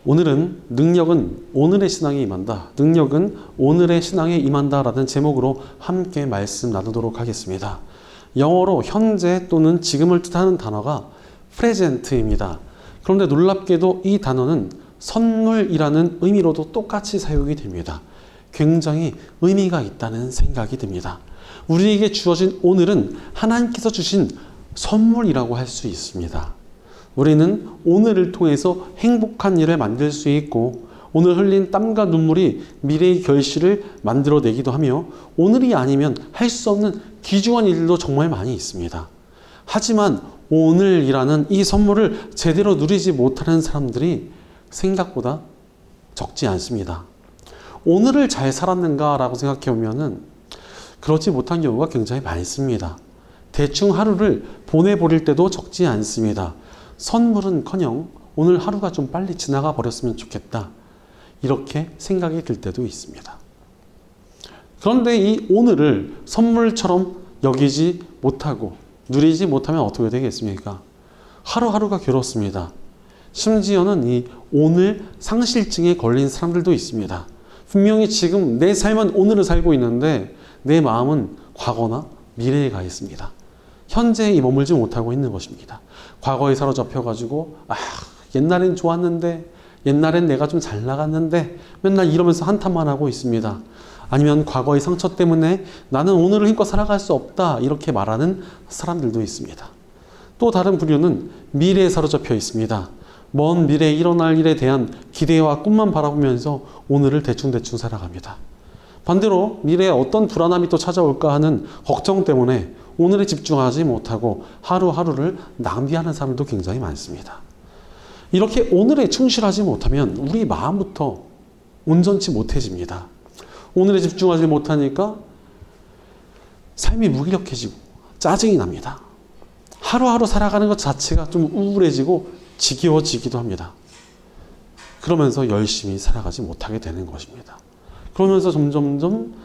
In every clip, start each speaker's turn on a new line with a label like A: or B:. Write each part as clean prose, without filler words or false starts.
A: 오늘은 능력은 오늘의 신앙에 임한다. 능력은 오늘의 신앙에 임한다 라는 제목으로 함께 말씀 나누도록 하겠습니다. 영어로 현재 또는 지금을 뜻하는 단어가 present입니다. 그런데 놀랍게도 이 단어는 선물이라는 의미로도 똑같이 사용이 됩니다. 굉장히 의미가 있다는 생각이 듭니다. 우리에게 주어진 오늘은 하나님께서 주신 선물이라고 할 수 있습니다. 우리는 오늘을 통해서 행복한 일을 만들 수 있고 오늘 흘린 땀과 눈물이 미래의 결실을 만들어내기도 하며 오늘이 아니면 할 수 없는 귀중한 일들도 정말 많이 있습니다. 하지만 오늘이라는 이 선물을 제대로 누리지 못하는 사람들이 생각보다 적지 않습니다. 오늘을 잘 살았는가라고 생각해 보면은 그렇지 못한 경우가 굉장히 많습니다. 대충 하루를 보내버릴 때도 적지 않습니다. 선물은커녕 오늘 하루가 좀 빨리 지나가 버렸으면 좋겠다. 이렇게 생각이 들 때도 있습니다. 그런데 이 오늘을 선물처럼 여기지 못하고 누리지 못하면 어떻게 되겠습니까? 하루하루가 괴롭습니다. 심지어는 이 오늘 상실증에 걸린 사람들도 있습니다. 분명히 지금 내 삶은 오늘을 살고 있는데 내 마음은 과거나 미래에 가 있습니다. 현재에 머물지 못하고 있는 것입니다. 과거에 사로잡혀가지고 옛날엔 좋았는데 옛날엔 내가 좀 잘 나갔는데 맨날 이러면서 한탄만 하고 있습니다. 아니면 과거의 상처 때문에 나는 오늘을 힘껏 살아갈 수 없다 이렇게 말하는 사람들도 있습니다. 또 다른 부류는 미래에 사로잡혀 있습니다. 먼 미래에 일어날 일에 대한 기대와 꿈만 바라보면서 오늘을 대충대충 살아갑니다. 반대로 미래에 어떤 불안함이 또 찾아올까 하는 걱정 때문에 오늘에 집중하지 못하고 하루하루를 낭비하는 사람들도 굉장히 많습니다. 이렇게 오늘에 충실하지 못하면 우리 마음부터 온전치 못해집니다. 오늘에 집중하지 못하니까 삶이 무기력해지고 짜증이 납니다. 하루하루 살아가는 것 자체가 좀 우울해지고 지겨워지기도 합니다. 그러면서 열심히 살아가지 못하게 되는 것입니다. 그러면서 점점점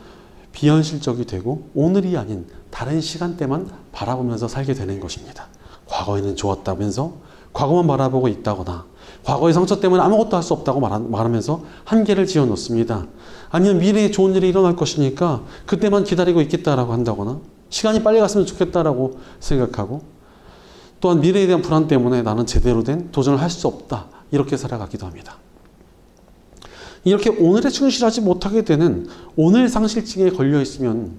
A: 비현실적이 되고 오늘이 아닌 다른 시간대만 바라보면서 살게 되는 것입니다. 과거에는 좋았다면서 과거만 바라보고 있다거나 과거의 상처 때문에 아무것도 할 수 없다고 말하면서 한계를 지어 놓습니다. 아니면 미래에 좋은 일이 일어날 것이니까 그때만 기다리고 있겠다라고 한다거나 시간이 빨리 갔으면 좋겠다라고 생각하고 또한 미래에 대한 불안 때문에 나는 제대로 된 도전을 할 수 없다 이렇게 살아가기도 합니다. 이렇게 오늘에 충실하지 못하게 되는 오늘 상실증에 걸려 있으면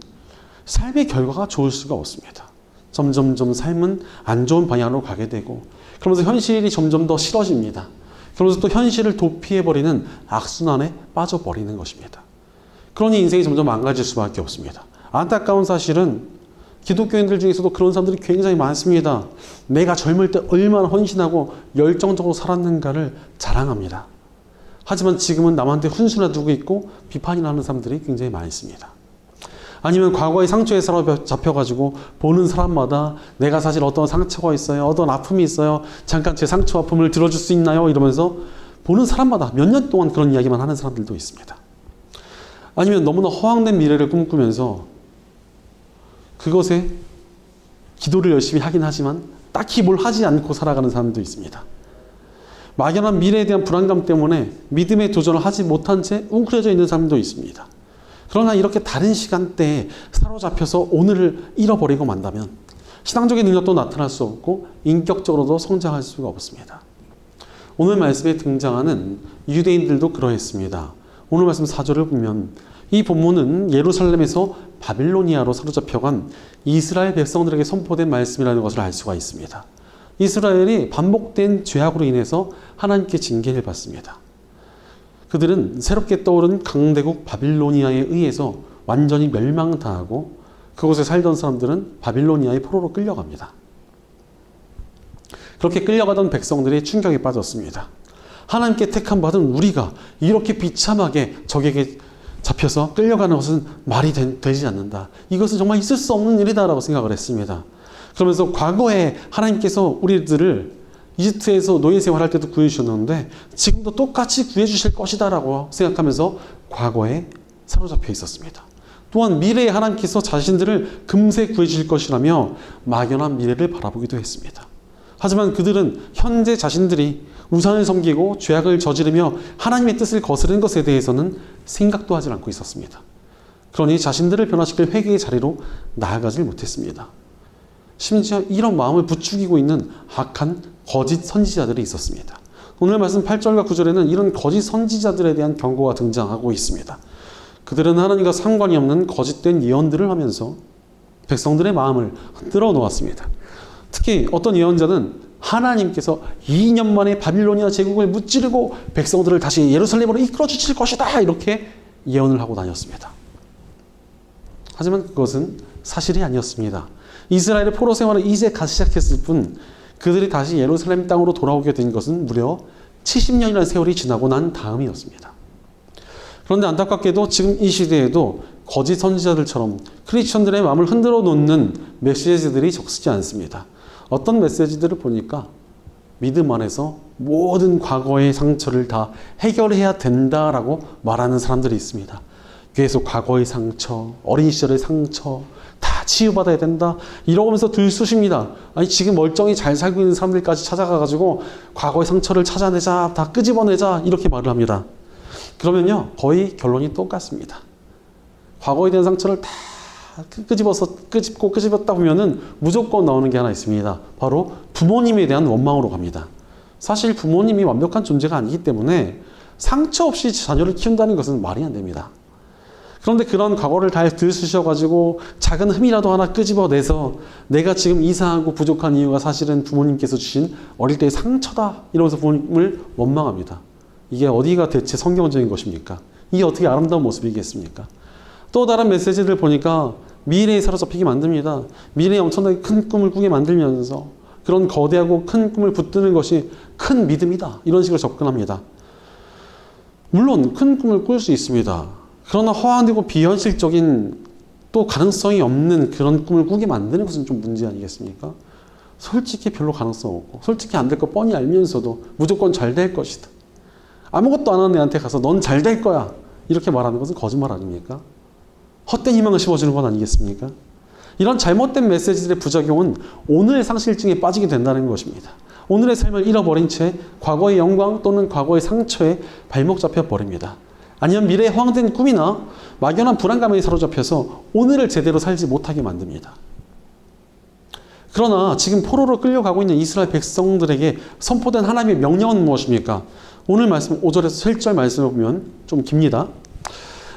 A: 삶의 결과가 좋을 수가 없습니다. 점점점 삶은 안 좋은 방향으로 가게 되고 그러면서 현실이 점점 더 싫어집니다. 그러면서 또 현실을 도피해버리는 악순환에 빠져버리는 것입니다. 그러니 인생이 점점 망가질 수밖에 없습니다. 안타까운 사실은 기독교인들 중에서도 그런 사람들이 굉장히 많습니다. 내가 젊을 때 얼마나 헌신하고 열정적으로 살았는가를 자랑합니다. 하지만 지금은 남한테 훈수나 두고 있고 비판이나 하는 사람들이 굉장히 많습니다. 아니면 과거의 상처에 사로잡혀가지고 보는 사람마다 내가 사실 어떤 상처가 있어요. 어떤 아픔이 있어요. 잠깐 제 상처 아픔을 들어줄 수 있나요? 이러면서 보는 사람마다 몇 년 동안 그런 이야기만 하는 사람들도 있습니다. 아니면 너무나 허황된 미래를 꿈꾸면서 그것에 기도를 열심히 하긴 하지만 딱히 뭘 하지 않고 살아가는 사람도 있습니다. 막연한 미래에 대한 불안감 때문에 믿음의 도전을 하지 못한 채 웅크려져 있는 사람도 있습니다. 그러나 이렇게 다른 시간대에 사로잡혀서 오늘을 잃어버리고 만다면 신앙적인 능력도 나타날 수 없고 인격적으로도 성장할 수가 없습니다. 오늘 말씀에 등장하는 유대인들도 그러했습니다. 오늘 말씀 4절을 보면 이 본문은 예루살렘에서 바빌로니아로 사로잡혀간 이스라엘 백성들에게 선포된 말씀이라는 것을 알 수가 있습니다. 이스라엘이 반복된 죄악으로 인해서 하나님께 징계를 받습니다. 그들은 새롭게 떠오른 강대국 바빌로니아에 의해서 완전히 멸망당하고 그곳에 살던 사람들은 바빌로니아의 포로로 끌려갑니다. 그렇게 끌려가던 백성들이 충격에 빠졌습니다. 하나님께 택함 받은 우리가 이렇게 비참하게 적에게 잡혀서 끌려가는 것은 말이 되지 않는다. 이것은 정말 있을 수 없는 일이다라고 생각을 했습니다. 그러면서 과거에 하나님께서 우리들을 이집트에서 노예 생활할 때도 구해주셨는데 지금도 똑같이 구해주실 것이다 라고 생각하면서 과거에 사로잡혀 있었습니다. 또한 미래에 하나님께서 자신들을 금세 구해주실 것이라며 막연한 미래를 바라보기도 했습니다. 하지만 그들은 현재 자신들이 우상을 섬기고 죄악을 저지르며 하나님의 뜻을 거스른 것에 대해서는 생각도 하지 않고 있었습니다. 그러니 자신들을 변화시킬 회개의 자리로 나아가질 못했습니다. 심지어 이런 마음을 부추기고 있는 악한 거짓 선지자들이 있었습니다. 오늘 말씀 8절과 9절에는 이런 거짓 선지자들에 대한 경고가 등장하고 있습니다. 그들은 하나님과 상관이 없는 거짓된 예언들을 하면서 백성들의 마음을 흔들어 놓았습니다. 특히 어떤 예언자는 하나님께서 2년 만에 바빌로니아 제국을 무찌르고 백성들을 다시 예루살렘으로 이끌어 주실 것이다, 이렇게 예언을 하고 다녔습니다. 하지만 그것은 사실이 아니었습니다. 이스라엘의 포로 생활을 이제 시작했을 뿐 그들이 다시 예루살렘 땅으로 돌아오게 된 것은 무려 70년이라는 세월이 지나고 난 다음이었습니다. 그런데 안타깝게도 지금 이 시대에도 거짓 선지자들처럼 크리스천들의 마음을 흔들어 놓는 메시지들이 적지 않습니다. 어떤 메시지들을 보니까 믿음 안에서 모든 과거의 상처를 다 해결해야 된다라고 말하는 사람들이 있습니다. 계속 과거의 상처, 어린 시절의 상처 다 치유받아야 된다, 이러면서 들쑤십니다. 아니, 지금 멀쩡히 잘 살고 있는 사람들까지 찾아가가지고 과거의 상처를 찾아내자, 다 끄집어내자, 이렇게 말을 합니다. 그러면요, 거의 결론이 똑같습니다. 과거에 대한 상처를 다 끄집었다 보면은 무조건 나오는 게 하나 있습니다. 바로 부모님에 대한 원망으로 갑니다. 사실 부모님이 완벽한 존재가 아니기 때문에 상처 없이 자녀를 키운다는 것은 말이 안 됩니다. 그런데 그런 과거를 다 들쑤셔가지고 작은 흠이라도 하나 끄집어내서 내가 지금 이상하고 부족한 이유가 사실은 부모님께서 주신 어릴 때의 상처다, 이러면서 부모님을 원망합니다. 이게 어디가 대체 성경적인 것입니까? 이게 어떻게 아름다운 모습이겠습니까? 또 다른 메시지를 보니까 미래에 사로잡히게 만듭니다. 미래에 엄청나게 큰 꿈을 꾸게 만들면서 그런 거대하고 큰 꿈을 붙드는 것이 큰 믿음이다, 이런 식으로 접근합니다. 물론 큰 꿈을 꿀 수 있습니다. 그러나 허황되고 비현실적인, 또 가능성이 없는 그런 꿈을 꾸게 만드는 것은 좀 문제 아니겠습니까? 솔직히 별로 가능성 없고 솔직히 안 될 거 뻔히 알면서도 무조건 잘 될 것이다, 아무것도 안 하는 애한테 가서 넌 잘 될 거야, 이렇게 말하는 것은 거짓말 아닙니까? 헛된 희망을 심어주는 건 아니겠습니까? 이런 잘못된 메시지들의 부작용은 오늘의 상실증에 빠지게 된다는 것입니다. 오늘의 삶을 잃어버린 채 과거의 영광 또는 과거의 상처에 발목 잡혀 버립니다. 아니면 미래의 허황된 꿈이나 막연한 불안감에 사로잡혀서 오늘을 제대로 살지 못하게 만듭니다. 그러나 지금 포로로 끌려가고 있는 이스라엘 백성들에게 선포된 하나님의 명령은 무엇입니까? 오늘 말씀 5절에서 7절 말씀을 보면 좀 깁니다.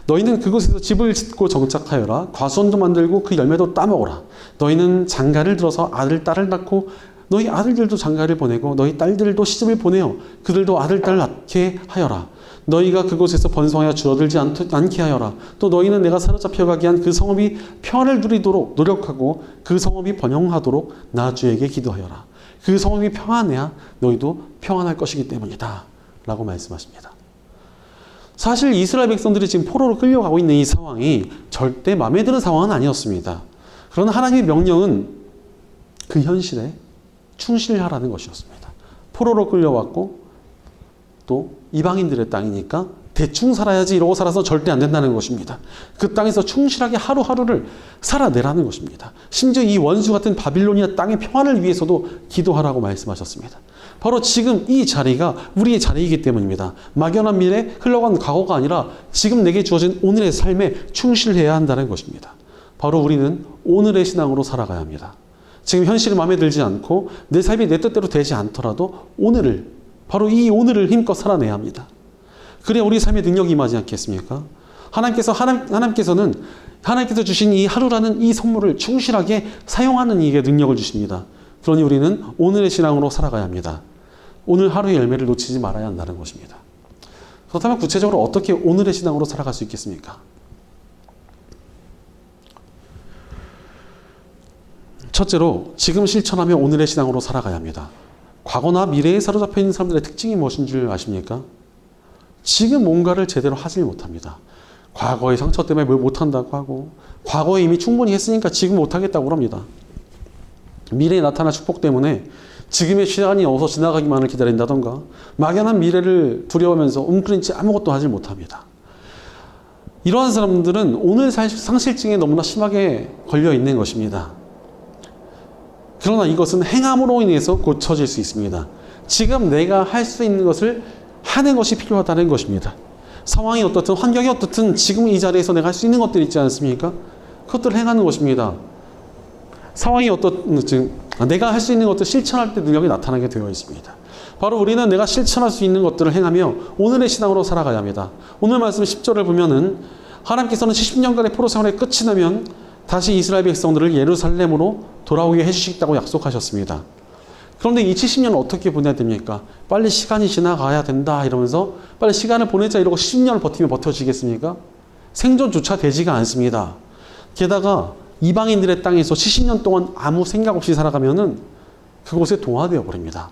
A: 너희는 그곳에서 집을 짓고 정착하여라. 과수원도 만들고 그 열매도 따먹어라. 너희는 장가를 들어서 아들, 딸을 낳고 너희 아들들도 장가를 보내고 너희 딸들도 시집을 보내어 그들도 아들, 딸을 낳게 하여라. 너희가 그곳에서 번성하여 줄어들지 않게 하여라. 또 너희는 내가 사로잡혀 가게 한 그 성읍이 평안을 누리도록 노력하고 그 성읍이 번영하도록 나 주에게 기도하여라. 그 성읍이 평안해야 너희도 평안할 것이기 때문이다, 라고 말씀하십니다. 사실 이스라엘 백성들이 지금 포로로 끌려가고 있는 이 상황이 절대 마음에 드는 상황은 아니었습니다. 그러나 하나님의 명령은 그 현실에 충실하라는 것이었습니다. 포로로 끌려왔고 또 이방인들의 땅이니까 대충 살아야지 이러고 살아서 절대 안 된다는 것입니다. 그 땅에서 충실하게 하루하루를 살아내라는 것입니다. 심지어 이 원수 같은 바빌로니아 땅의 평안을 위해서도 기도하라고 말씀하셨습니다. 바로 지금 이 자리가 우리의 자리이기 때문입니다. 막연한 미래, 흘러간 과거가 아니라 지금 내게 주어진 오늘의 삶에 충실해야 한다는 것입니다. 바로 우리는 오늘의 신앙으로 살아가야 합니다. 지금 현실이 마음에 들지 않고 내 삶이 내 뜻대로 되지 않더라도 오늘을, 바로 이 오늘을 힘껏 살아내야 합니다. 그래야 우리 삶의 능력이 임하지 않겠습니까? 하나님께서는 하나님께서 주신 이 하루라는 이 선물을 충실하게 사용하는 이게 능력을 주십니다. 그러니 우리는 오늘의 신앙으로 살아가야 합니다. 오늘 하루의 열매를 놓치지 말아야 한다는 것입니다. 그렇다면 구체적으로 어떻게 오늘의 신앙으로 살아갈 수 있겠습니까? 첫째로 지금 실천하며 오늘의 신앙으로 살아가야 합니다. 과거나 미래에 사로잡혀 있는 사람들의 특징이 무엇인 줄 아십니까? 지금 뭔가를 제대로 하지 못합니다. 과거의 상처 때문에 뭘 못한다고 하고 과거에 이미 충분히 했으니까 지금 못하겠다고 합니다. 미래에 나타날 축복 때문에 지금의 시간이 어서 지나가기만을 기다린다던가 막연한 미래를 두려워하면서 웅크린 채 아무것도 하지 못합니다. 이러한 사람들은 오늘 상실증에 너무나 심하게 걸려 있는 것입니다. 그러나 이것은 행함으로 인해서 고쳐질 수 있습니다. 지금 내가 할 수 있는 것을 하는 것이 필요하다는 것입니다. 상황이 어떻든 환경이 어떻든 지금 이 자리에서 내가 할 수 있는 것들이 있지 않습니까? 그것들을 행하는 것입니다. 상황이 어떻든 내가 할 수 있는 것들 실천할 때 능력이 나타나게 되어 있습니다. 바로 우리는 내가 실천할 수 있는 것들을 행하며 오늘의 신앙으로 살아가야 합니다. 오늘 말씀 10절을 보면은 하나님께서는 70년간의 포로 생활이 끝이 나면 다시 이스라엘 백성들을 예루살렘으로 돌아오게 해주시겠다고 약속하셨습니다. 그런데 이 70년을 어떻게 보내야 됩니까? 빨리 시간이 지나가야 된다 이러면서 빨리 시간을 보내자 이러고 10년을 버티면 버텨지겠습니까? 생존조차 되지가 않습니다. 게다가 이방인들의 땅에서 70년 동안 아무 생각 없이 살아가면은 그곳에 동화되어 버립니다.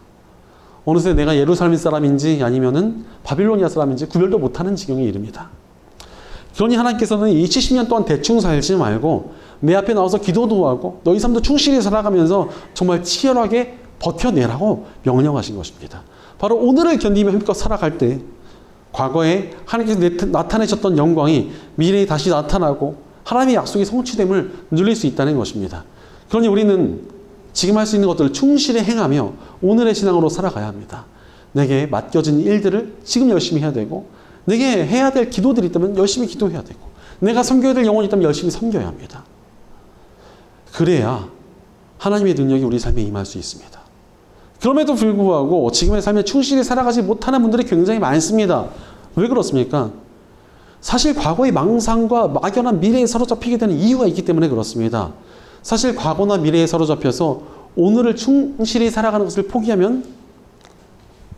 A: 어느새 내가 예루살렘 사람인지 아니면은 바빌로니아 사람인지 구별도 못하는 지경에 이릅니다. 그러니 하나님께서는 이 70년 동안 대충 살지 말고 내 앞에 나와서 기도도 하고 너희 삶도 충실히 살아가면서 정말 치열하게 버텨내라고 명령하신 것입니다. 바로 오늘을 견디며 힘껏 살아갈 때 과거에 하나님께서 나타내셨던 영광이 미래에 다시 나타나고 하나님의 약속의 성취됨을 누릴 수 있다는 것입니다. 그러니 우리는 지금 할 수 있는 것들을 충실히 행하며 오늘의 신앙으로 살아가야 합니다. 내게 맡겨진 일들을 지금 열심히 해야 되고 내게 해야 될 기도들이 있다면 열심히 기도해야 되고 내가 섬겨야 될 영혼이 있다면 열심히 섬겨야 합니다. 그래야 하나님의 능력이 우리 삶에 임할 수 있습니다. 그럼에도 불구하고 지금의 삶에 충실히 살아가지 못하는 분들이 굉장히 많습니다. 왜 그렇습니까? 사실 과거의 망상과 막연한 미래에 사로잡히게 되는 이유가 있기 때문에 그렇습니다. 사실 과거나 미래에 사로잡혀서 오늘을 충실히 살아가는 것을 포기하면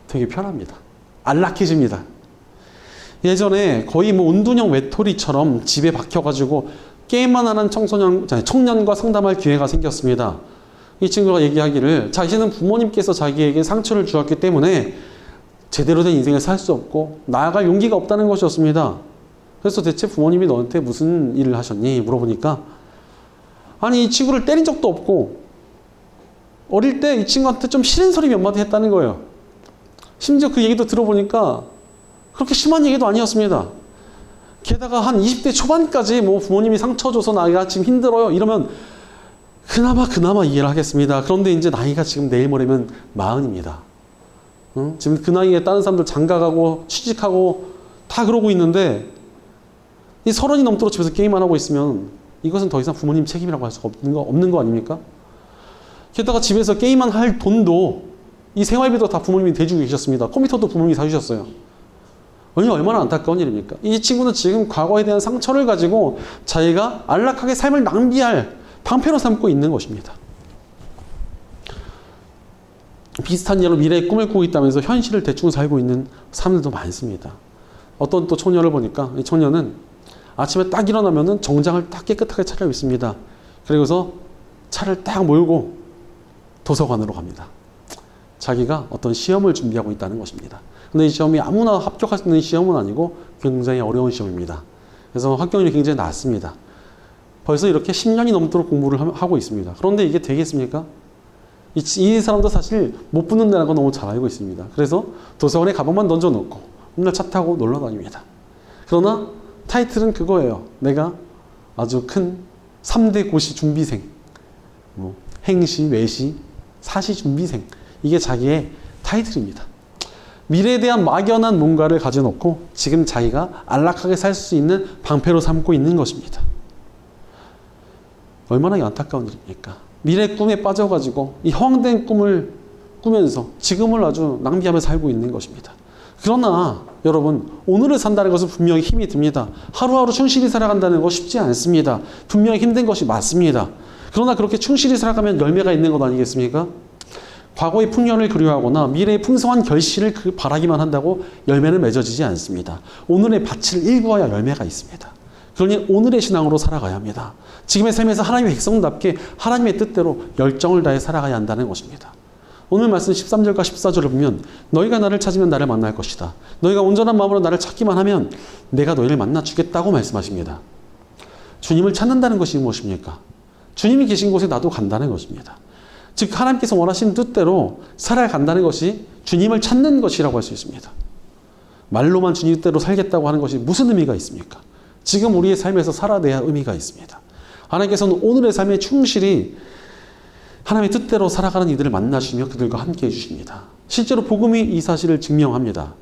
A: 되게 편합니다. 안락해집니다. 예전에 거의 온둔형 외톨이처럼 집에 박혀가지고 게임만 하는 청년과 상담할 기회가 생겼습니다. 이 친구가 얘기하기를 자신은 부모님께서 자기에게 상처를 주었기 때문에 제대로 된 인생을 살 수 없고 나아갈 용기가 없다는 것이었습니다. 그래서 대체 부모님이 너한테 무슨 일을 하셨니? 물어보니까 아니 이 친구를 때린 적도 없고 어릴 때 이 친구한테 좀 싫은 소리 몇 마디 했다는 거예요. 심지어 그 얘기도 들어보니까 그렇게 심한 얘기도 아니었습니다. 게다가 한 20대 초반까지 부모님이 상처 줘서 나이가 지금 힘들어요 이러면 그나마 이해를 하겠습니다. 그런데 이제 나이가 지금 내일 모레면 40입니다. 지금 그 나이에 다른 사람들 장가가고 취직하고 다 그러고 있는데 이 30이 넘도록 집에서 게임만 하고 있으면 이것은 더 이상 부모님 책임이라고 할 수가 없는 거 아닙니까? 게다가 집에서 게임만 할 돈도 이 생활비도 다 부모님이 대주고 계셨습니다. 컴퓨터도 부모님이 사주셨어요. 얼마나 안타까운 일입니까? 이 친구는 지금 과거에 대한 상처를 가지고 자기가 안락하게 삶을 낭비할 방패로 삼고 있는 것입니다. 비슷한 예로 미래의 꿈을 꾸고 있다면서 현실을 대충 살고 있는 사람들도 많습니다. 어떤 또 청년을 보니까 이 청년은 아침에 딱 일어나면은 정장을 딱 깨끗하게 차려 입습니다. 그리고서 차를 딱 몰고 도서관으로 갑니다. 자기가 어떤 시험을 준비하고 있다는 것입니다. 근데 이 시험이 아무나 합격할 수 있는 시험은 아니고 굉장히 어려운 시험입니다. 그래서 합격률이 굉장히 낮습니다. 벌써 이렇게 10년이 넘도록 공부를 하고 있습니다. 그런데 이게 되겠습니까? 이 사람도 사실 못 붙는다는 건 너무 잘 알고 있습니다. 그래서 도서관에 가방만 던져놓고 맨날 차 타고 놀러 다닙니다. 그러나 타이틀은 그거예요. 내가 아주 큰 3대 고시 준비생, 행시, 외시, 사시 준비생. 이게 자기의 타이틀입니다. 미래에 대한 막연한 뭔가를 가져놓고 지금 자기가 안락하게 살 수 있는 방패로 삼고 있는 것입니다. 얼마나 안타까운 일입니까? 미래 꿈에 빠져가지고 이 허황된 꿈을 꾸면서 지금을 아주 낭비하며 살고 있는 것입니다. 그러나 여러분 오늘을 산다는 것은 분명히 힘이 듭니다. 하루하루 충실히 살아간다는 거 쉽지 않습니다. 분명히 힘든 것이 맞습니다. 그러나 그렇게 충실히 살아가면 열매가 있는 것 아니겠습니까? 과거의 풍년을 그리워하거나 미래의 풍성한 결실을 바라기만 한다고 열매는 맺어지지 않습니다. 오늘의 밭을 일구어야 열매가 있습니다. 그러니 오늘의 신앙으로 살아가야 합니다. 지금의 삶에서 하나님의 백성답게 하나님의 뜻대로 열정을 다해 살아가야 한다는 것입니다. 오늘 말씀 13절과 14절을 보면 너희가 나를 찾으면 나를 만날 것이다. 너희가 온전한 마음으로 나를 찾기만 하면 내가 너희를 만나 주겠다고 말씀하십니다. 주님을 찾는다는 것이 무엇입니까? 주님이 계신 곳에 나도 간다는 것입니다. 즉 하나님께서 원하시는 뜻대로 살아간다는 것이 주님을 찾는 것이라고 할 수 있습니다. 말로만 주님 뜻대로 살겠다고 하는 것이 무슨 의미가 있습니까? 지금 우리의 삶에서 살아내야 의미가 있습니다. 하나님께서는 오늘의 삶에 충실히 하나님의 뜻대로 살아가는 이들을 만나시며 그들과 함께 해주십니다. 실제로 복음이 이 사실을 증명합니다.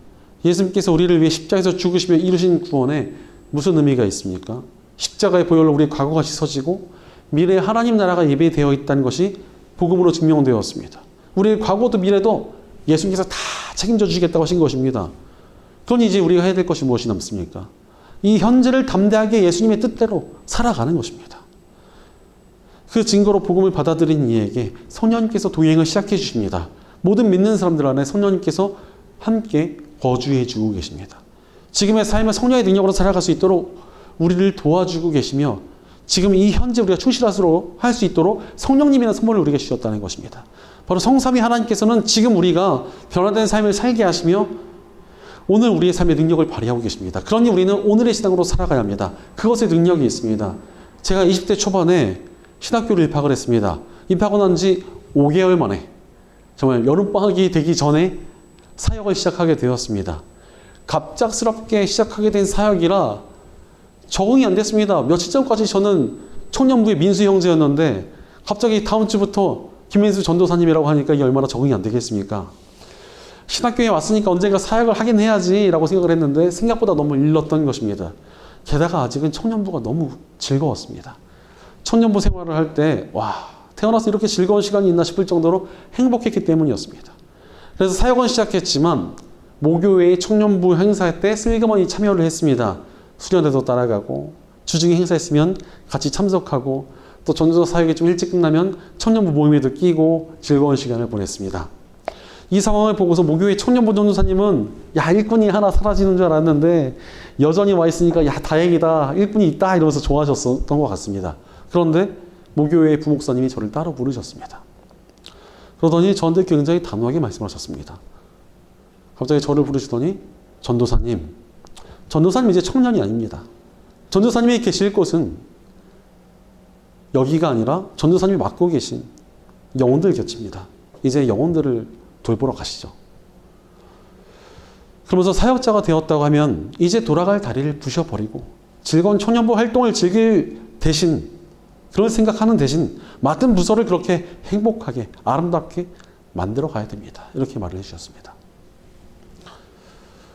A: 예수님께서 우리를 위해 십자가에서 죽으시며 이루신 구원에 무슨 의미가 있습니까? 십자가의 보혈로 우리의 과거가 씻어지고 미래에 하나님 나라가 예배되어 있다는 것이 복음으로 증명되었습니다. 우리의 과거도 미래도 예수님께서 다 책임져 주시겠다고 하신 것입니다. 그러니 이제 우리가 해야 될 것이 무엇이 남습니까? 이 현재를 담대하게 예수님의 뜻대로 살아가는 것입니다. 그 증거로 복음을 받아들인 이에게 성령님께서 동행을 시작해 주십니다. 모든 믿는 사람들 안에 성령님께서 함께 거주해 주고 계십니다. 지금의 삶을 성령의 능력으로 살아갈 수 있도록 우리를 도와주고 계시며 지금 이 현재 우리가 충실하도록 할 수 있도록 성령님이라는 선물을 우리에게 주셨다는 것입니다. 바로 성삼위 하나님께서는 지금 우리가 변화된 삶을 살게 하시며 오늘 우리의 삶의 능력을 발휘하고 계십니다. 그러니 우리는 오늘의 신앙으로 살아가야 합니다. 그것에 능력이 있습니다. 제가 20대 초반에 신학교를 입학을 했습니다. 입학하고 난 지 5개월 만에 정말 여름방학이 되기 전에 사역을 시작하게 되었습니다. 갑작스럽게 시작하게 된 사역이라 적응이 안 됐습니다. 며칠 전까지 저는 청년부의 민수 형제였는데 갑자기 다음 주부터 김민수 전도사님이라고 하니까 이게 얼마나 적응이 안 되겠습니까? 신학교에 왔으니까 언젠가 사역을 하긴 해야지 라고 생각을 했는데 생각보다 너무 일렀던 것입니다. 게다가 아직은 청년부가 너무 즐거웠습니다. 청년부 생활을 할 때 태어나서 이렇게 즐거운 시간이 있나 싶을 정도로 행복했기 때문이었습니다. 그래서 사역은 시작했지만 모교회의 청년부 행사 때 슬그머니 참여를 했습니다. 수련회도 따라가고 주중에 행사했으면 같이 참석하고 또 전도사 사역이 좀 일찍 끝나면 청년부 모임에도 끼고 즐거운 시간을 보냈습니다. 이 상황을 보고서 모교회 청년부 전도사님은 일꾼이 하나 사라지는 줄 알았는데 여전히 와 있으니까 다행이다, 일꾼이 있다 이러면서 좋아하셨던 것 같습니다. 그런데 모교회의 부목사님이 저를 따로 부르셨습니다. 그러더니 저한테 굉장히 단호하게 말씀하셨습니다. 갑자기 저를 부르시더니 전도사님 이제 청년이 아닙니다. 전도사님이 계실 곳은 여기가 아니라 전도사님이 맡고 계신 영혼들 곁입니다. 이제 영혼들을 돌보러 가시죠. 그러면서 사역자가 되었다고 하면 이제 돌아갈 다리를 부셔버리고 즐거운 청년부 활동을 즐길 대신 그런 생각하는 대신 맡은 부서를 그렇게 행복하게 아름답게 만들어 가야 됩니다. 이렇게 말을 해주셨습니다.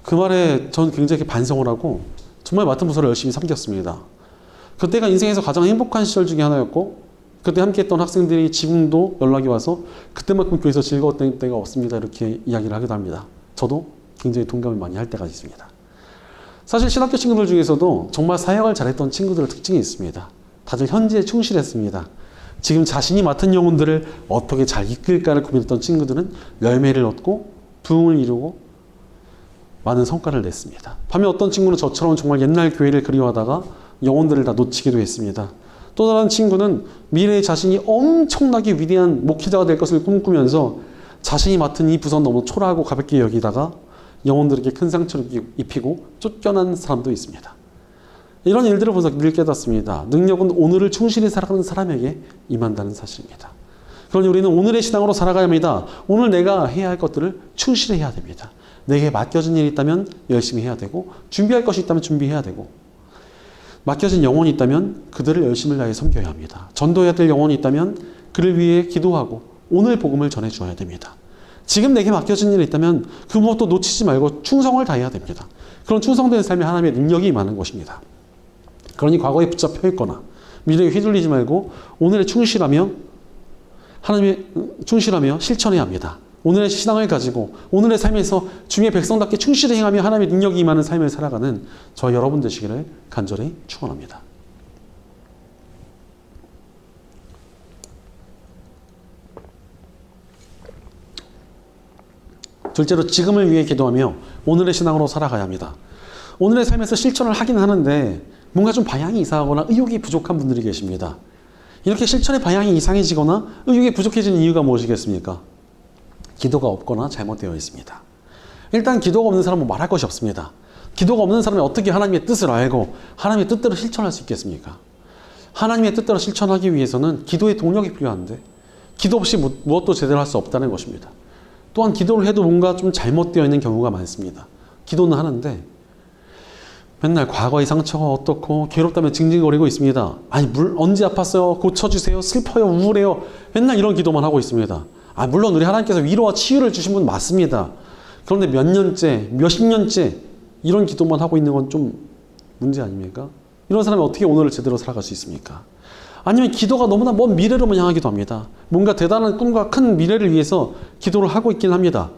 A: 그 말에 전 굉장히 반성을 하고 정말 맡은 부서를 열심히 섬겼습니다. 그때가 인생에서 가장 행복한 시절 중에 하나였고 그때 함께했던 학생들이 지금도 연락이 와서 그때만큼 교회에서 즐거웠던 때가 없습니다. 이렇게 이야기를 하기도 합니다. 저도 굉장히 동감을 많이 할 때가 있습니다. 사실 신학교 친구들 중에서도 정말 사역을 잘했던 친구들의 특징이 있습니다. 다들 현재에 충실했습니다. 지금 자신이 맡은 영혼들을 어떻게 잘 이끌까를 고민했던 친구들은 열매를 얻고 부흥을 이루고 많은 성과를 냈습니다. 반면 어떤 친구는 저처럼 정말 옛날 교회를 그리워하다가 영혼들을 다 놓치기도 했습니다. 또 다른 친구는 미래의 자신이 엄청나게 위대한 목회자가 될 것을 꿈꾸면서 자신이 맡은 이 부서는 너무 초라하고 가볍게 여기다가 영혼들에게 큰 상처를 입히고 쫓겨난 사람도 있습니다. 이런 일들을 보면서 늘 깨닫습니다. 능력은 오늘을 충실히 살아가는 사람에게 임한다는 사실입니다. 그러니 우리는 오늘의 신앙으로 살아가야 합니다. 오늘 내가 해야 할 것들을 충실히 해야 됩니다. 내게 맡겨진 일이 있다면 열심히 해야 되고 준비할 것이 있다면 준비해야 되고 맡겨진 영혼이 있다면 그들을 열심히 다해 섬겨야 합니다. 전도해야 될 영혼이 있다면 그를 위해 기도하고 오늘 복음을 전해주어야 됩니다. 지금 내게 맡겨진 일이 있다면 그 무엇도 놓치지 말고 충성을 다해야 됩니다. 그런 충성된 삶에 하나님의 능력이 임하는 것입니다. 그러니 과거에 붙잡혀 있거나 미래에 휘둘리지 말고 오늘에 충실하며 실천해야 합니다. 오늘의 신앙을 가지고 오늘의 삶에서 주님의 백성답게 충실히 행하며 하나님의 능력이 임하는 삶을 살아가는 저와 여러분 되시기를 간절히 축원합니다. 둘째로 지금을 위해 기도하며 오늘의 신앙으로 살아가야 합니다. 오늘의 삶에서 실천을 하긴 하는데 뭔가 좀 방향이 이상하거나 의욕이 부족한 분들이 계십니다. 이렇게 실천의 방향이 이상해지거나 의욕이 부족해지는 이유가 무엇이겠습니까? 기도가 없거나 잘못되어 있습니다. 일단 기도가 없는 사람은 말할 것이 없습니다. 기도가 없는 사람이 어떻게 하나님의 뜻을 알고 하나님의 뜻대로 실천할 수 있겠습니까? 하나님의 뜻대로 실천하기 위해서는 기도의 동력이 필요한데 기도 없이 무엇도 제대로 할 수 없다는 것입니다. 또한 기도를 해도 뭔가 좀 잘못되어 있는 경우가 많습니다. 기도는 하는데 맨날 과거의 상처가 어떻고 괴롭다며 징징거리고 있습니다. 아니 언제 아팠어요? 고쳐주세요. 슬퍼요. 우울해요. 맨날 이런 기도만 하고 있습니다. 물론 우리 하나님께서 위로와 치유를 주신 분 맞습니다. 그런데 몇 년째, 몇십 년째 이런 기도만 하고 있는 건 좀 문제 아닙니까? 이런 사람이 어떻게 오늘을 제대로 살아갈 수 있습니까? 아니면 기도가 너무나 먼 미래로만 향하기도 합니다. 뭔가 대단한 꿈과 큰 미래를 위해서 기도를 하고 있긴 합니다.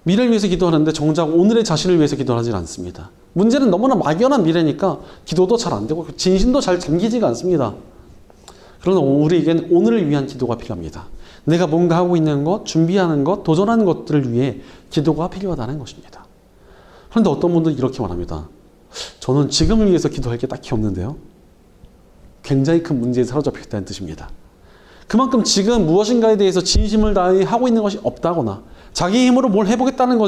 A: 미래를 위해서 기도하는데 정작 오늘의 자신을 위해서 기도하지 않습니다. 문제는 너무나 막연한 미래니까 기도도 잘 안 되고 진심도 잘 잠기지가 않습니다. 그러나 우리에겐 오늘을 위한 기도가 필요합니다. 내가 뭔가 하고 있는 것, 준비하는 것, 도전하는 것들을 위해 기도가 필요하다는 것입니다. 그런데 어떤 분들은 이렇게 말합니다. 저는 지금을 위해서 기도할 게 딱히 없는데요. 굉장히 큰 문제에 사로잡혀 있다는 뜻입니다. 그만큼 지금 무엇인가에 대해서 진심을 다해 하고 있는 것이 없다거나 자기 힘으로 뭘 해보겠다는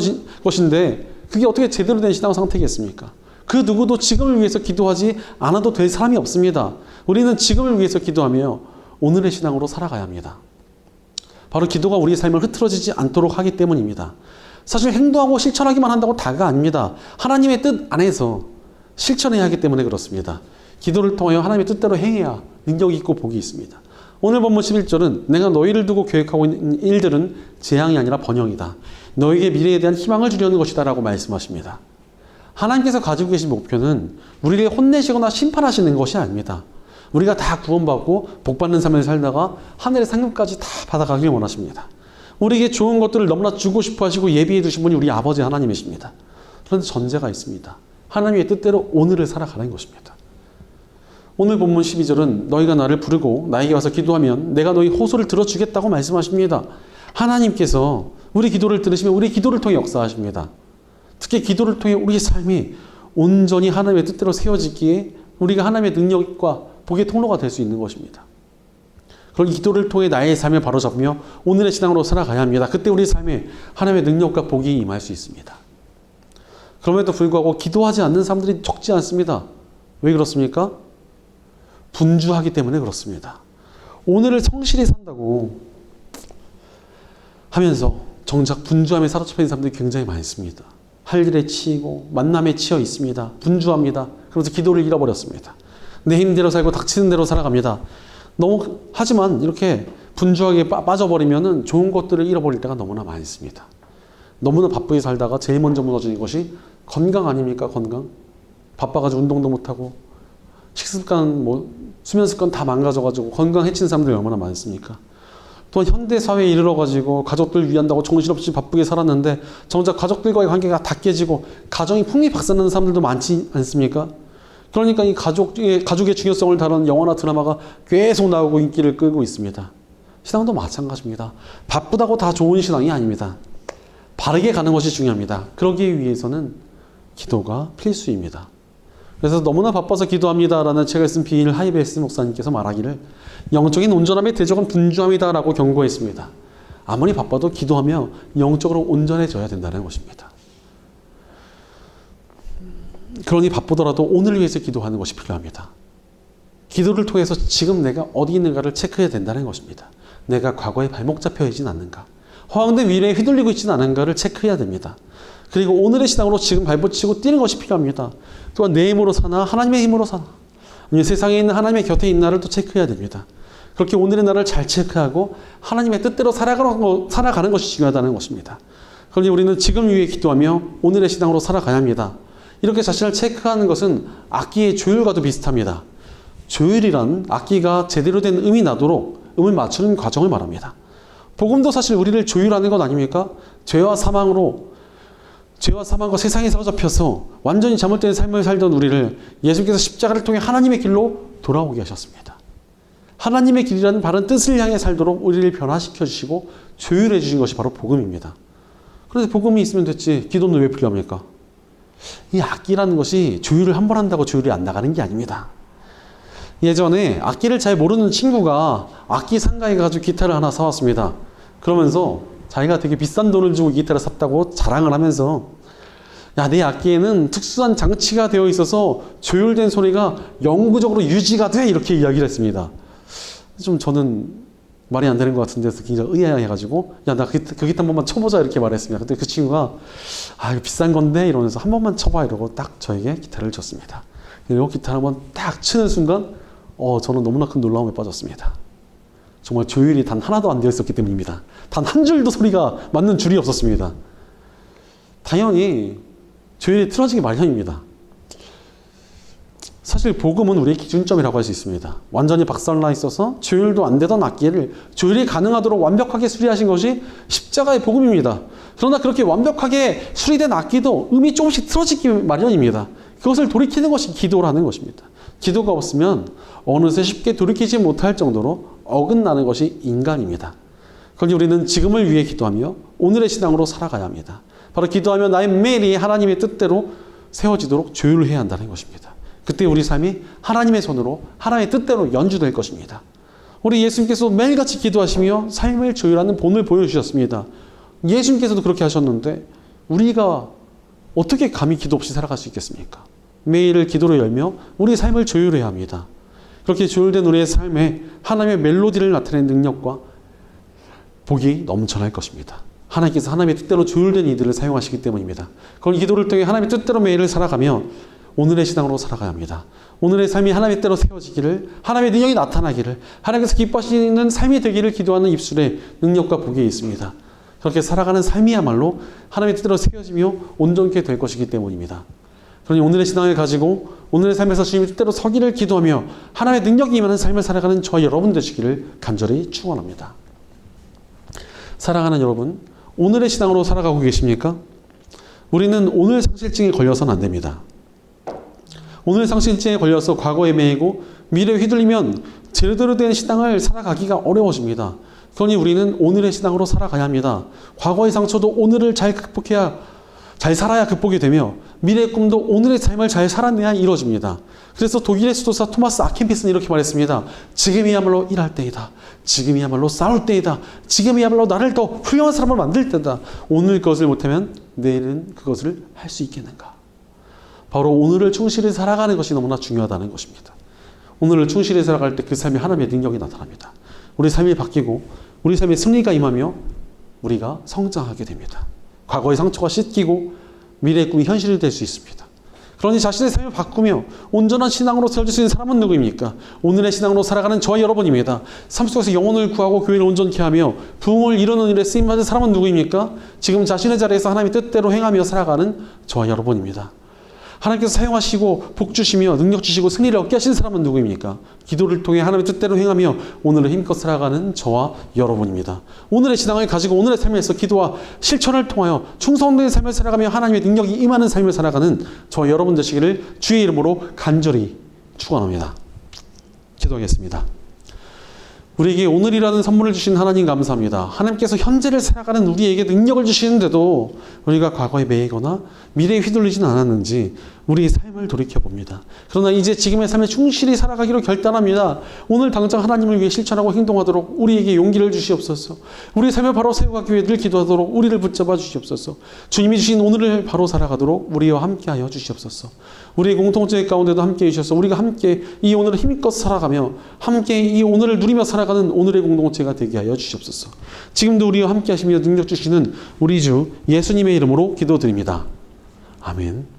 A: 것인데 그게 어떻게 제대로 된 신앙 상태겠습니까? 그 누구도 지금을 위해서 기도하지 않아도 될 사람이 없습니다. 우리는 지금을 위해서 기도하며 오늘의 신앙으로 살아가야 합니다. 바로 기도가 우리의 삶을 흐트러지지 않도록 하기 때문입니다. 사실 행동하고 실천하기만 한다고 다가 아닙니다. 하나님의 뜻 안에서 실천해야 하기 때문에 그렇습니다. 기도를 통하여 하나님의 뜻대로 행해야 능력이 있고 복이 있습니다. 오늘 본문 11절은 내가 너희를 두고 계획하고 있는 일들은 재앙이 아니라 번영이다. 너희에게 미래에 대한 희망을 주려는 것이다 라고 말씀하십니다. 하나님께서 가지고 계신 목표는 우리를 혼내시거나 심판하시는 것이 아닙니다. 우리가 다 구원받고 복받는 삶을 살다가 하늘의 상급까지 다 받아가길 원하십니다. 우리에게 좋은 것들을 너무나 주고 싶어 하시고 예비해 두신 분이 우리 아버지 하나님이십니다. 그런데 전제가 있습니다. 하나님의 뜻대로 오늘을 살아가는 것입니다. 오늘 본문 12절은 너희가 나를 부르고 나에게 와서 기도하면 내가 너희 호소를 들어주겠다고 말씀하십니다. 하나님께서 우리 기도를 들으시면 우리 기도를 통해 역사하십니다. 특히 기도를 통해 우리의 삶이 온전히 하나님의 뜻대로 세워지기에 우리가 하나님의 능력과 복의 통로가 될 수 있는 것입니다. 그런 기도를 통해 나의 삶을 바로잡으며 오늘의 신앙으로 살아가야 합니다. 그때 우리 삶에 하나님의 능력과 복이 임할 수 있습니다. 그럼에도 불구하고 기도하지 않는 사람들이 적지 않습니다. 왜 그렇습니까? 분주하기 때문에 그렇습니다. 오늘을 성실히 산다고 하면서 정작 분주함에 사로잡혀 있는 사람들이 굉장히 많습니다. 할 일에 치이고 만남에 치여 있습니다. 분주합니다. 그래서 기도를 잃어버렸습니다. 내 힘대로 살고 닥치는 대로 살아갑니다. 하지만 이렇게 분주하게 빠져버리면 좋은 것들을 잃어버릴 때가 너무나 많습니다. 너무나 바쁘게 살다가 제일 먼저 무너지는 것이 건강 아닙니까? 건강. 바빠가지고 운동도 못하고 식습관, 수면 습관 다 망가져가지고 건강 해치는 사람들이 얼마나 많습니까? 또한 현대사회에 이르러가지고 가족들 위한다고 정신없이 바쁘게 살았는데 정작 가족들과의 관계가 다 깨지고 가정이 풍비박산나는 사람들도 많지 않습니까? 그러니까 이 가족의 중요성을 다루는 영화나 드라마가 계속 나오고 인기를 끌고 있습니다. 신앙도 마찬가지입니다. 바쁘다고 다 좋은 신앙이 아닙니다. 바르게 가는 것이 중요합니다. 그러기 위해서는 기도가 필수입니다. 그래서 너무나 바빠서 기도합니다라는 책을 쓴 빌 하이베스 목사님께서 말하기를 영적인 온전함의 대적은 분주함이다라고 경고했습니다. 아무리 바빠도 기도하며 영적으로 온전해져야 된다는 것입니다. 그러니 바쁘더라도 오늘을 위해서 기도하는 것이 필요합니다. 기도를 통해서 지금 내가 어디 있는가를 체크해야 된다는 것입니다. 내가 과거에 발목 잡혀 있진 않는가, 허황된 미래에 휘둘리고 있진 않은가를 체크해야 됩니다. 그리고 오늘의 신앙으로 지금 발붙이고 뛰는 것이 필요합니다. 또한 내 힘으로 사나 하나님의 힘으로 사나 아니면 세상에 있는 하나님의 곁에 있나를 또 체크해야 됩니다. 그렇게 오늘의 나를 잘 체크하고 하나님의 뜻대로 살아가는 것이 중요하다는 것입니다. 그러니 우리는 지금 위해 기도하며 오늘의 신앙으로 살아가야 합니다. 이렇게 자신을 체크하는 것은 악기의 조율과도 비슷합니다. 조율이란 악기가 제대로 된 음이 나도록 음을 맞추는 과정을 말합니다. 복음도 사실 우리를 조율하는 것 아닙니까? 죄와 사망과 세상에 사로잡혀서 완전히 잘못된 삶을 살던 우리를 예수께서 십자가를 통해 하나님의 길로 돌아오게 하셨습니다. 하나님의 길이라는 바른 뜻을 향해 살도록 우리를 변화시켜 주시고 조율해 주신 것이 바로 복음입니다. 그런데 복음이 있으면 됐지 기도는 왜 필요합니까? 이 악기라는 것이 조율을 한 번 한다고 조율이 안 나가는 게 아닙니다. 예전에 악기를 잘 모르는 친구가 악기 상가에 가지고 기타를 하나 사왔습니다. 그러면서 자기가 되게 비싼 돈을 주고 기타를 샀다고 자랑을 하면서 야, 내 악기에는 특수한 장치가 되어 있어서 조율된 소리가 영구적으로 유지가 돼 이렇게 이야기를 했습니다. 좀 저는 말이 안 되는 것 같은데 굉장히 의아해가지고 야, 나 그 기타 한 번만 쳐보자 이렇게 말했습니다. 근데 그 친구가 이거 비싼 건데 이러면서 한 번만 쳐봐 이러고 딱 저에게 기타를 줬습니다. 그리고 기타를 한번 딱 치는 순간 저는 너무나 큰 놀라움에 빠졌습니다. 정말 조율이 단 하나도 안 되어 있었기 때문입니다. 단 한 줄도 소리가 맞는 줄이 없었습니다. 당연히 조율이 틀어지기 마련입니다. 사실 복음은 우리의 기준점이라고 할 수 있습니다. 완전히 박살나 있어서 조율도 안 되던 악기를 조율이 가능하도록 완벽하게 수리하신 것이 십자가의 복음입니다. 그러나 그렇게 완벽하게 수리된 악기도 음이 조금씩 틀어지기 마련입니다. 그것을 돌이키는 것이 기도라는 것입니다. 기도가 없으면 어느새 쉽게 돌이키지 못할 정도로 어긋나는 것이 인간입니다. 그러니 우리는 지금을 위해 기도하며 오늘의 신앙으로 살아가야 합니다. 바로 기도하며 나의 매일이 하나님의 뜻대로 세워지도록 조율해야 한다는 것입니다. 그때 우리 삶이 하나님의 손으로 하나님의 뜻대로 연주될 것입니다. 우리 예수님께서 매일같이 기도하시며 삶을 조율하는 본을 보여주셨습니다. 예수님께서도 그렇게 하셨는데 우리가 어떻게 감히 기도 없이 살아갈 수 있겠습니까? 매일을 기도로 열며 우리의 삶을 조율해야 합니다. 그렇게 조율된 우리의 삶에 하나님의 멜로디를 나타내는 능력과 복이 넘쳐날 것입니다. 하나님께서 하나님의 뜻대로 조율된 이들을 사용하시기 때문입니다. 그런 기도를 통해 하나님의 뜻대로 매일을 살아가며 오늘의 신앙으로 살아가야 합니다. 오늘의 삶이 하나님의 뜻대로 세워지기를, 하나님의 능력이 나타나기를, 하나님께서 기뻐하시는 삶이 되기를 기도하는 입술에 능력과 복이 있습니다. 그렇게 살아가는 삶이야말로 하나님의 뜻대로 세워지며 온전케 될 것이기 때문입니다. 그러니 오늘의 신앙을 가지고 오늘의 삶에서 주님의 뜻대로 서기를 기도하며 하나님의 능력이 임하는 삶을 살아가는 저와 여러분 되시기를 간절히 축원합니다. 사랑하는 여러분, 오늘의 신앙으로 살아가고 계십니까? 우리는 오늘 상실증에 걸려서는 안 됩니다. 오늘 상실증에 걸려서 과거에 매이고 미래에 휘둘리면 제대로 된 신앙을 살아가기가 어려워집니다. 그러니 우리는 오늘의 신앙으로 살아가야 합니다. 과거의 상처도 오늘을 잘 살아야 극복이 되며 미래의 꿈도 오늘의 삶을 잘 살아내야 이루어집니다. 그래서 독일의 수도사 토마스 아켄피스는 이렇게 말했습니다. 지금이야말로 일할 때이다. 지금이야말로 싸울 때이다. 지금이야말로 나를 더 훌륭한 사람을 만들 때다. 오늘 그것을 못하면 내일은 그것을 할 수 있겠는가? 바로 오늘을 충실히 살아가는 것이 너무나 중요하다는 것입니다. 오늘을 충실히 살아갈 때 그 삶에 하나님의 능력이 나타납니다. 우리 삶이 바뀌고 우리 삶에 승리가 임하며 우리가 성장하게 됩니다. 과거의 상처가 씻기고 미래의 꿈이 현실이 될 수 있습니다. 그러니 자신의 삶을 바꾸며 온전한 신앙으로 세워질 수 있는 사람은 누구입니까? 오늘의 신앙으로 살아가는 저와 여러분입니다. 삶 속에서 영혼을 구하고 교회를 온전케 하며 부흥을 이루는 일에 쓰임받은 사람은 누구입니까? 지금 자신의 자리에서 하나님의 뜻대로 행하며 살아가는 저와 여러분입니다. 하나님께서 사용하시고 복 주시며 능력 주시고 승리를 얻게 하시는 사람은 누구입니까? 기도를 통해 하나님의 뜻대로 행하며 오늘을 힘껏 살아가는 저와 여러분입니다. 오늘의 신앙을 가지고 오늘의 삶에서 기도와 실천을 통하여 충성된 삶을 살아가며 하나님의 능력이 임하는 삶을 살아가는 저와 여러분 되시기를 주의 이름으로 간절히 축원합니다. 기도하겠습니다. 우리에게 오늘이라는 선물을 주신 하나님 감사합니다. 하나님께서 현재를 살아가는 우리에게 능력을 주시는데도 우리가 과거에 매이거나 미래에 휘둘리진 않았는지 우리의 삶을 돌이켜봅니다. 그러나 이제 지금의 삶에 충실히 살아가기로 결단합니다. 오늘 당장 하나님을 위해 실천하고 행동하도록 우리에게 용기를 주시옵소서. 우리의 삶을 바로 세워가기 위해 늘 기도하도록 우리를 붙잡아 주시옵소서. 주님이 주신 오늘을 바로 살아가도록 우리와 함께하여 주시옵소서. 우리의 공동체 가운데도 함께해 주셔서 우리가 함께 이 오늘을 힘껏 살아가며 함께 이 오늘을 누리며 살아가는 오늘의 공동체가 되게 하여 주시옵소서. 지금도 우리와 함께 하시며 능력 주시는 우리 주 예수님의 이름으로 기도드립니다. 아멘.